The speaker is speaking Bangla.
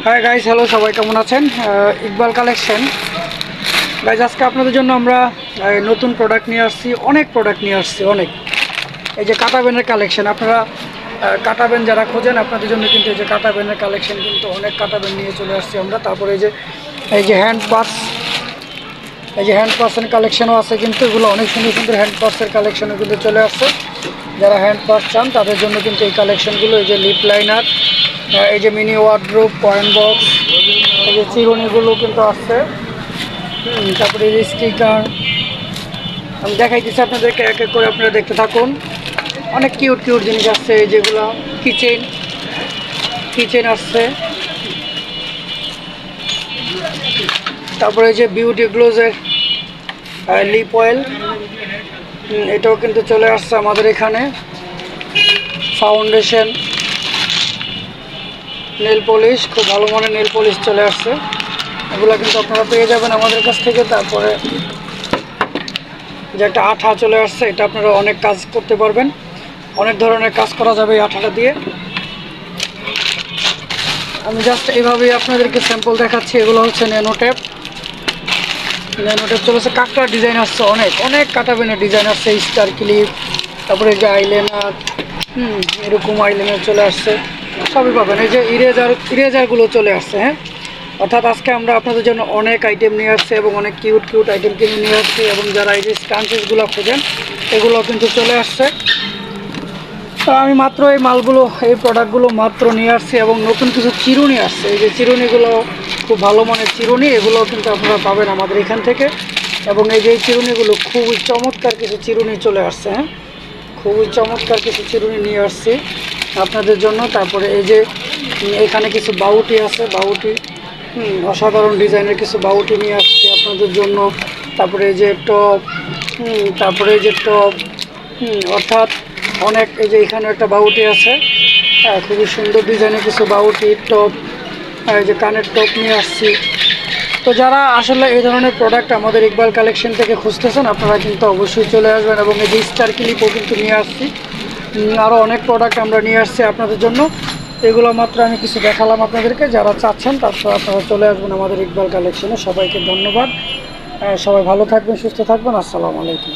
হাই গাইস, হ্যালো, সবাই কেমন আছেন? ইকবাল কালেকশন গাইস, আজকে আপনাদের জন্য আমরা নতুন প্রোডাক্ট নিয়ে আসছি। অনেক প্রোডাক্ট নিয়ে আসছি, অনেক। এই যে কাটা বেনের কালেকশন, আপনারা কাটা বেন যারা খোঁজেন আপনাদের জন্য কিন্তু এই যে কাটা বেনের কালেকশন, কিন্তু অনেক কাটা বেন নিয়ে চলে আসছি আমরা। তারপরে এই যে হ্যান্ড পার্স, এই যে হ্যান্ড পার্সের কালেকশনও আছে, কিন্তু এগুলো অনেক সুন্দর সুন্দর হ্যান্ড পার্সের কালেকশনও কিন্তু চলে আসছে। যারা হ্যান্ড পার্স চান তাদের জন্য কিন্তু এই কালেকশনগুলো, এই যে লিপ লাইনার, এই যে মিনি ওয়ার্ড্রোব, কয়েন বক্স, এই যে চিরুনিগুলো কিন্তু আসছে। তারপরে এই যে স্টিকার আমি দেখাইতেছি আপনাদেরকে, এক এক করে আপনারা দেখতে থাকুন। অনেক কিউট কিউট জিনিস আসছে, যেগুলো কিচেন আসছে। তারপরে যে বিউটি গ্লোজের লিপ অয়েল, এটাও কিন্তু চলে আসছে আমাদের এখানে। ফাউন্ডেশন, নেল পলিশ, খুব ভালো মানের নেল পলিশ চলে আসছে। এগুলো কিন্তু আপনারা পেয়ে যাবেন আমাদের কাছ থেকে। তারপরে যে একটা আঠা চলে আসছে, এটা আপনারা অনেক কাজ করতে পারবেন, অনেক ধরনের কাজ করা যাবে এই আঠাটা দিয়ে। আমি জাস্ট এইভাবেই আপনাদেরকে স্যাম্পল দেখাচ্ছি। এগুলো হচ্ছে ন্যানোটেপ চলেছে। কাঁকড়ার ডিজাইন আসছে, অনেক অনেক কাটাবেনের ডিজাইন আসছে, স্টার ক্লিপ, তারপরে যে আইলাইনার, এরকম আইলাইনার চলে আসছে, সবই পাবেন। এই যে ইরেজারগুলো চলে আসছে। হ্যাঁ, অর্থাৎ আজকে আমরা আপনাদের জন্য অনেক আইটেম নিয়ে আসছি এবং অনেক কিউট কিউট আইটেম কিনে নিয়ে আসছি। এবং যারা এই যে স্টান্সেসগুলো খোঁজেন এগুলো কিন্তু চলে আসছে। তো আমি মাত্র এই মালগুলো, এই প্রোডাক্টগুলো মাত্র নিয়ে আসছি। এবং নতুন কিছু চিরুনি আসছে, এই যে চিরুনিগুলো খুব ভালো মানের চিরুনি, এগুলো কিন্তু আপনারা পাবেন আমাদের এখান থেকে। এবং এই যে চিরুনিগুলো খুবই চমৎকার কিছু চিরুনি চলে আসছে। হ্যাঁ, খুবই চমৎকার কিছু চিরুনি নিয়ে আসছি আপনাদের জন্য। তারপরে এই যে এখানে কিছু বাউটি আছে, বাউটি, অসাধারণ ডিজাইনের কিছু বাউটি নিয়ে আসছি আপনাদের জন্য। তারপরে এই যে টপ, অর্থাৎ অনেক, এই যে এখানে একটা বাউটি আছে, হ্যাঁ, খুবই সুন্দর ডিজাইনের কিছু বাউটি, টপ, এই যে কানের টপ নিয়ে আসছি। তো যারা আসলে এই ধরনের প্রোডাক্ট আমাদের ইকবাল কালেকশন থেকে খুঁজতেছেন আপনারা কিন্তু অবশ্যই চলে আসবেন। এবং এই যে স্টার ক্লিপও কিন্তু নিয়ে আসছি, আরও অনেক প্রোডাক্ট আমরা নিয়ে আসছি আপনাদের জন্য। এগুলো মাত্র আমি কিছু দেখালাম আপনাদেরকে। যারা চাচ্ছেন তারপর আপনারা চলে আসবেন আমাদের ইকবাল কালেকশনে। সবাইকে ধন্যবাদ, সবাই ভালো থাকবেন, সুস্থ থাকবেন। আসসালামু আলাইকুম।